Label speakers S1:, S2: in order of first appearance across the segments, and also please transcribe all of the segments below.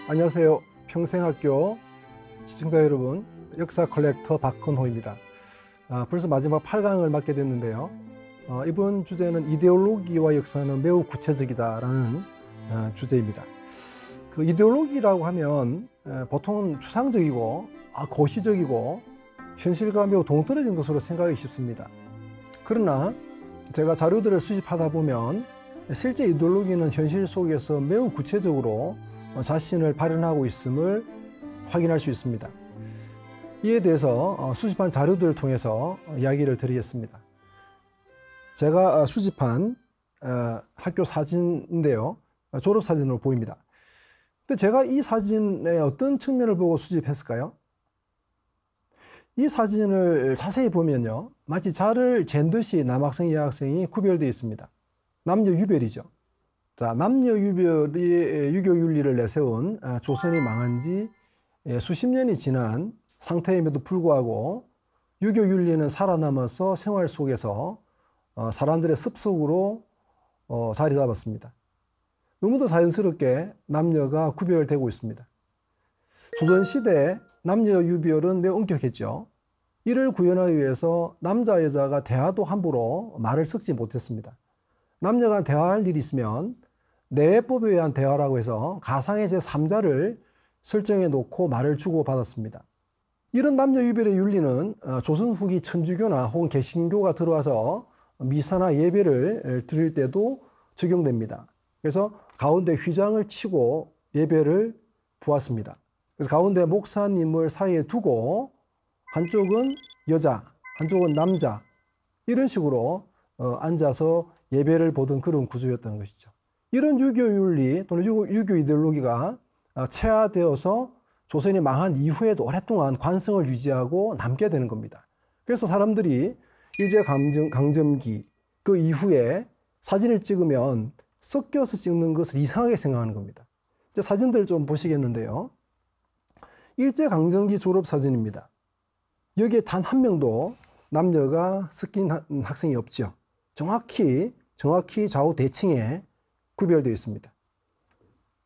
S1: 안녕하세요. 평생학교 시청자 여러분, 역사 컬렉터 박헌호입니다. 벌써 마지막 8강을 맡게 됐는데요. 이번 주제는 이데올로기와 역사는 매우 구체적이다라는 주제입니다. 그 이데올로기라고 하면 보통은 추상적이고 고시적이고 현실과 매우 동떨어진 것으로 생각하기 쉽습니다. 그러나 제가 자료들을 수집하다 보면 실제 이데올로기는 현실 속에서 매우 구체적으로 자신을 발현하고 있음을 확인할 수 있습니다. 이에 대해서 수집한 자료들을 통해서 이야기를 드리겠습니다. 제가 수집한 학교 사진인데요. 졸업사진으로 보입니다. 근데 제가 이 사진의 어떤 측면을 보고 수집했을까요? 이 사진을 자세히 보면요, 마치 자를 잰 듯이 남학생, 여학생이 구별되어 있습니다. 남녀 유별이죠. 자, 남녀 유별이 유교 윤리를 내세운 조선이 망한 지 수십 년이 지난 상태임에도 불구하고 유교 윤리는 살아남아서 생활 속에서 사람들의 습속으로 자리 잡았습니다. 너무도 자연스럽게 남녀가 구별되고 있습니다. 조선시대 남녀 유별은 매우 엄격했죠. 이를 구현하기 위해서 남자 여자가 대화도 함부로 말을 섞지 못했습니다. 남녀가 대화할 일이 있으면 내법에 의한 대화라고 해서 가상의 제3자를 설정해 놓고 말을 주고받았습니다. 이런 남녀 유별의 윤리는 조선 후기 천주교나 혹은 개신교가 들어와서 미사나 예배를 드릴 때도 적용됩니다. 그래서 가운데 휘장을 치고 예배를 보았습니다. 그래서 가운데 목사님을 사이에 두고 한쪽은 여자, 한쪽은 남자, 이런 식으로 앉아서 예배를 보던 그런 구조였던 것이죠. 이런 유교 윤리 또는 유교 이데올로기가 체화되어서 조선이 망한 이후에도 오랫동안 관성을 유지하고 남게 되는 겁니다. 그래서 사람들이 일제강점기 그 이후에 사진을 찍으면 섞여서 찍는 것을 이상하게 생각하는 겁니다. 이제 사진들을 좀 보시겠는데요. 일제강점기 졸업사진입니다. 여기에 단 한 명도 남녀가 섞인 학생이 없죠. 정확히 좌우 대칭에 구별되어 있습니다.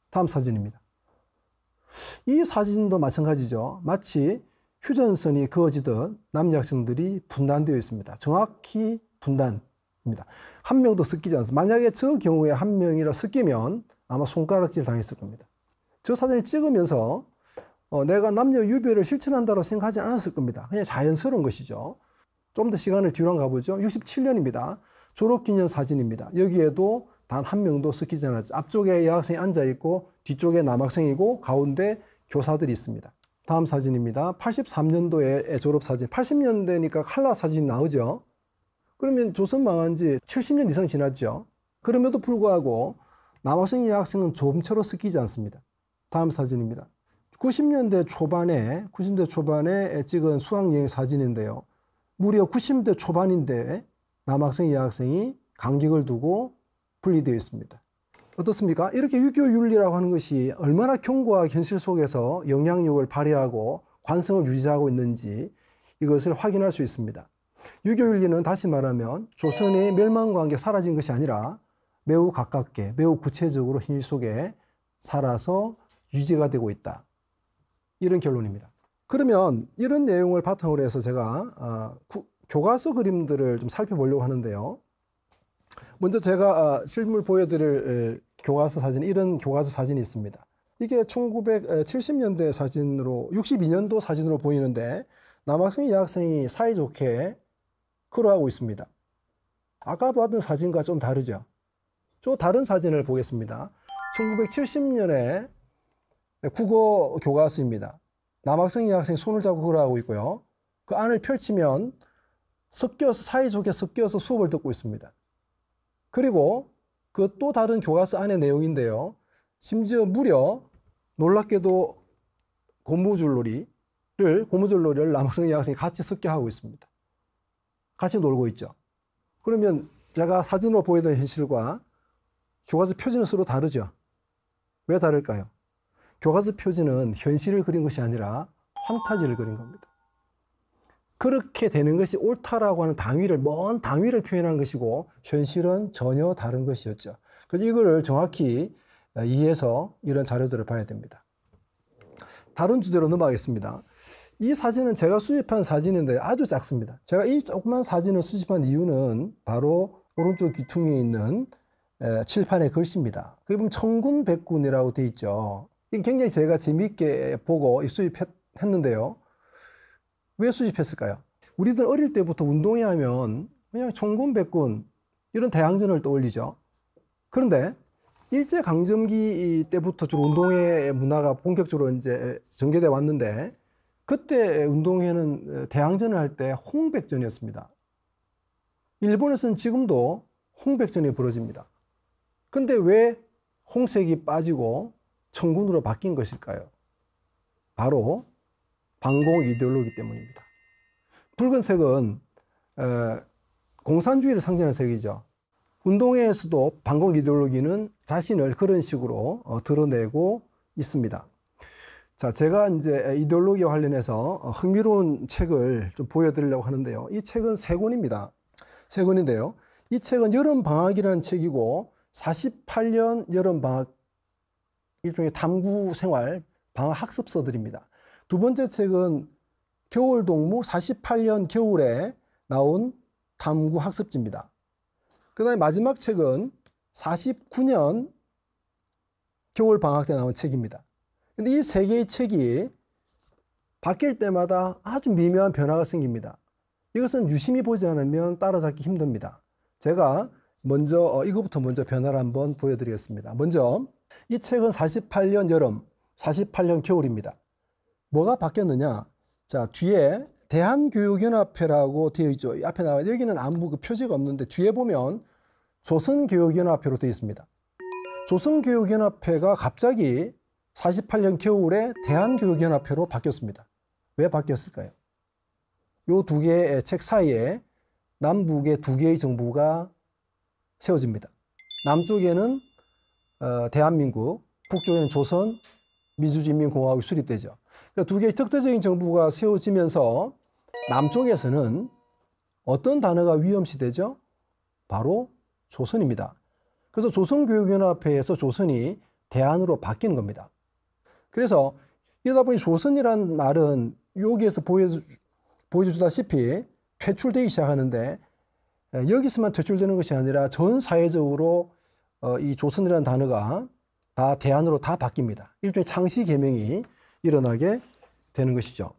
S1: 다음 사진입니다. 이 사진도 마찬가지죠. 마치 휴전선이 그어지듯 남녀 학생들이 분단되어 있습니다. 정확히 분단입니다. 한 명도 섞이지 않습니다. 만약에 저 경우에 한 명이라 섞이면 아마 손가락질 당했을 겁니다. 저 사진을 찍으면서 내가 남녀 유별을 실천한다고 생각하지 않았을 겁니다. 그냥 자연스러운 것이죠. 좀 더 시간을 뒤로 가보죠. 67년입니다. 졸업기념 사진입니다. 여기에도 단 한 명도 섞이지 않았죠. 앞쪽에 여학생이 앉아있고 뒤쪽에 남학생이고 가운데 교사들이 있습니다. 다음 사진입니다. 83년도에 졸업사진. 80년대니까 칼라 사진이 나오죠. 그러면 조선 망한 지 70년 이상 지났죠. 그럼에도 불구하고 남학생, 여학생은 조금처럼 섞이지 않습니다. 다음 사진입니다. 90년대 초반에 찍은 수학여행 사진인데요. 무려 90년대 초반인데 남학생, 여학생이 간격을 두고 분리되어 있습니다. 어떻습니까? 이렇게 유교 윤리라고 하는 것이 얼마나 견고한 현실 속에서 영향력을 발휘하고 관성을 유지하고 있는지 이것을 확인할 수 있습니다. 유교 윤리는 다시 말하면 조선의 멸망과 함께 사라진 것이 아니라 매우 가깝게, 매우 구체적으로 현실 속에 살아서 유지가 되고 있다. 이런 결론입니다. 그러면 이런 내용을 바탕으로 해서 제가 교과서 그림들을 좀 살펴보려고 하는데요. 먼저 제가 실물 보여드릴 교과서 사진, 이런 교과서 사진이 있습니다. 이게 1970년대 사진으로, 62년도 사진으로 보이는데 남학생, 여학생이 사이좋게 걸어가고 있습니다. 아까 봤던 사진과 좀 다르죠? 좀 다른 사진을 보겠습니다. 1970년에 국어 교과서입니다. 남학생, 여학생이 손을 잡고 걸어가고 있고요. 그 안을 펼치면 사이좋게 섞여서 수업을 듣고 있습니다. 그리고 그 또 다른 교과서 안의 내용인데요. 심지어 무려 놀랍게도 고무줄놀이를 남학생, 여학생이 같이 섞여 하고 있습니다. 같이 놀고 있죠. 그러면 제가 사진으로 보이던 현실과 교과서 표지는 서로 다르죠. 왜 다를까요? 교과서 표지는 현실을 그린 것이 아니라 판타지를 그린 겁니다. 그렇게 되는 것이 옳다라고 하는 먼 당위를 표현한 것이고 현실은 전혀 다른 것이었죠. 그래서 이거를 정확히 이해해서 이런 자료들을 봐야 됩니다. 다른 주제로 넘어가겠습니다. 이 사진은 제가 수집한 사진인데 아주 작습니다. 제가 이 조그만 사진을 수집한 이유는 바로 오른쪽 귀퉁이에 있는 칠판의 글씨입니다. 거기 보면 천군백군이라고 되어 있죠. 이게 굉장히 제가 재미있게 보고 수집했는데요. 왜 수집했을까요? 우리들 어릴 때부터 운동회 하면 그냥 천군백군 이런 대항전을 떠올리죠. 그런데 일제강점기 때부터 주로 운동회 문화가 본격적으로 이제 전개돼 왔는데, 그때 운동회는 대항전을 할 때 홍백전이었습니다. 일본에서는 지금도 홍백전이 벌어집니다. 근데 왜 홍색이 빠지고 천군으로 바뀐 것일까요? 바로 반공 이데올로기 때문입니다. 붉은색은 공산주의를 상징하는 색이죠. 운동회에서도 반공 이데올로기는 자신을 그런 식으로 드러내고 있습니다. 자, 제가 이제 이데올로기와 관련해서 흥미로운 책을 좀 보여드리려고 하는데요. 이 책은 세 권입니다. 세 권인데요. 이 책은 여름방학이라는 책이고 48년 여름방학, 일종의 탐구생활 방학 학습서들입니다. 두 번째 책은 겨울동무 48년 겨울에 나온 탐구 학습지입니다. 그 다음에 마지막 책은 49년 겨울방학 때 나온 책입니다. 근데 이 세 개의 책이 바뀔 때마다 아주 미묘한 변화가 생깁니다. 이것은 유심히 보지 않으면 따라잡기 힘듭니다. 제가 먼저 이거부터 먼저 변화를 한번 보여드리겠습니다. 먼저 이 책은 48년 여름, 48년 겨울입니다. 뭐가 바뀌었느냐? 자, 뒤에 대한교육연합회라고 되어 있죠. 앞에 나와 여기는 아무 그 표지가 없는데 뒤에 보면 조선교육연합회로 되어 있습니다. 조선교육연합회가 갑자기 48년 겨울에 대한교육연합회로 바뀌었습니다. 왜 바뀌었을까요? 이 두 개의 책 사이에 남북의 두 개의 정부가 세워집니다. 남쪽에는 대한민국, 북쪽에는 조선 민주주의인민공화국이 수립되죠. 그러니까 두 개의 특대적인 정부가 세워지면서 남쪽에서는 어떤 단어가 위험시되죠? 바로 조선입니다. 그래서 조선교육연합회에서 조선이 대한으로 바뀌는 겁니다. 그래서 이러다 보니 조선이란 말은 여기에서 보여주다시피 퇴출되기 시작하는데, 여기서만 퇴출되는 것이 아니라 전 사회적으로 이 조선이라는 단어가 다 대한으로 다 바뀝니다. 일종의 창씨 개명이 일어나게 되는 것이죠.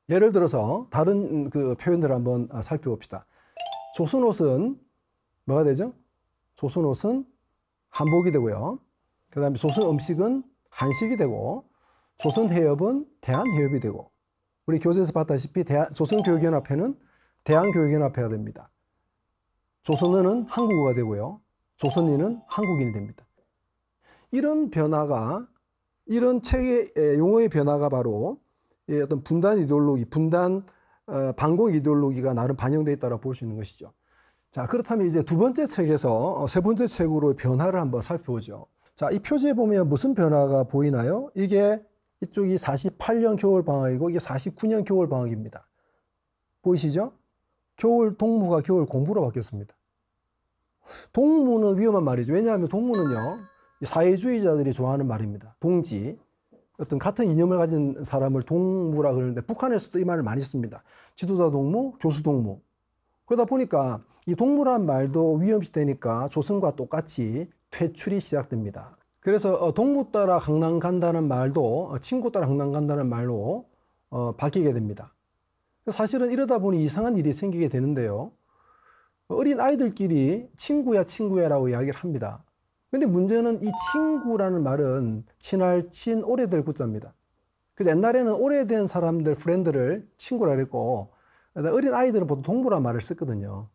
S1: 예를 들어서 다른 그 표현들을 한번 살펴봅시다. 조선옷은 뭐가 되죠? 조선옷은 한복이 되고요. 그 다음에 조선 음식은 한식이 되고, 조선 해협은 대한해협이 되고, 우리 교재에서 봤다시피 조선교육연합회는 대한교육연합회가 됩니다. 조선어는 한국어가 되고요. 조선인은 한국인이 됩니다. 이런 변화가, 이런 책의 용어의 변화가 바로 어떤 분단 이데올로기, 반공 이데올로기가 나름 반영되어 있다고 볼 수 있는 것이죠. 자, 그렇다면 이제 두 번째 책에서 세 번째 책으로 변화를 한번 살펴보죠. 자, 이 표지에 보면 무슨 변화가 보이나요? 이쪽이 48년 겨울방학이고 이게 49년 겨울방학입니다. 보이시죠? 겨울 동무가 겨울 공부로 바뀌었습니다. 동무는 위험한 말이죠. 왜냐하면 동무는요, 사회주의자들이 좋아하는 말입니다. 동지, 어떤 같은 이념을 가진 사람을 동무라 그러는데 북한에서도 이 말을 많이 씁니다. 지도자 동무, 교수 동무. 그러다 보니까 이 동무란 말도 위험시되니까 조선과 똑같이 퇴출이 시작됩니다. 그래서 동무 따라 강남 간다는 말도 친구 따라 강남 간다는 말로 바뀌게 됩니다. 사실은 이러다 보니 이상한 일이 생기게 되는데요. 어린 아이들끼리 친구야 친구야라고 이야기를 합니다. 근데 문제는 이 친구라는 말은 친할 친 오래될 구자입니다. 그래서 옛날에는 오래된 사람들 프렌드를 친구라 그랬고, 어린 아이들은 보통 동무란 말을 썼거든요.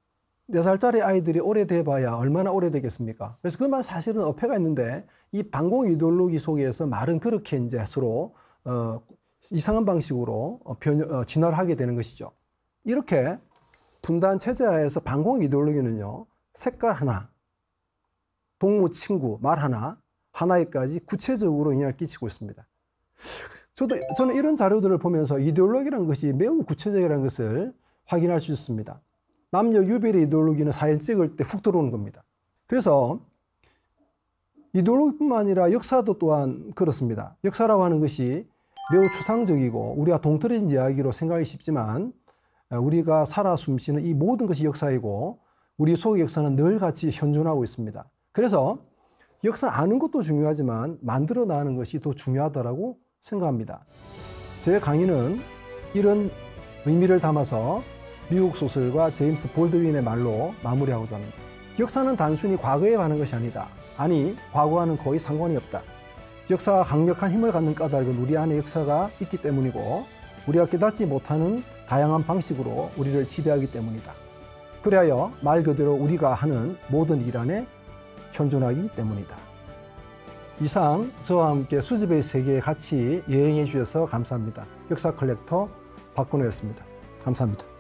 S1: 4살짜리 아이들이 오래돼 봐야 얼마나 오래되겠습니까? 그래서 그 말 사실은 어폐가 있는데, 이 반공 이데올로기 속에서 말은 그렇게 이제 서로 이상한 방식으로 진화를 하게 되는 것이죠. 이렇게 분단 체제하에서 반공 이데올로기는요, 색깔 하나, 동무 친구 말 하나, 하나에까지 구체적으로 영향을 끼치고 있습니다. 저는 이런 자료들을 보면서 이데올로기라는 것이 매우 구체적이라는 것을 확인할 수 있습니다. 남녀 유별의 이데올로기는 사진 찍을 때 훅 들어오는 겁니다. 그래서 이데올로기뿐만 아니라 역사도 또한 그렇습니다. 역사라고 하는 것이 매우 추상적이고 우리가 동떨어진 이야기로 생각하기 쉽지만 우리가 살아 숨쉬는 이 모든 것이 역사이고 우리 속의 역사는 늘 같이 현존하고 있습니다. 그래서 역사 아는 것도 중요하지만 만들어 나가는 것이 더 중요하다고 생각합니다. 제 강의는 이런 의미를 담아서 미국 소설가 제임스 볼드윈의 말로 마무리하고자 합니다. 역사는 단순히 과거에 관한 것이 아니다. 아니, 과거와는 거의 상관이 없다. 역사가 강력한 힘을 갖는 까닭은 우리 안에 역사가 있기 때문이고 우리가 깨닫지 못하는 다양한 방식으로 우리를 지배하기 때문이다. 그리하여 말 그대로 우리가 하는 모든 일 안에 현존하기 때문이다. 이상 저와 함께 수집의 세계에 같이 여행해 주셔서 감사합니다. 역사 컬렉터 박건우였습니다. 감사합니다.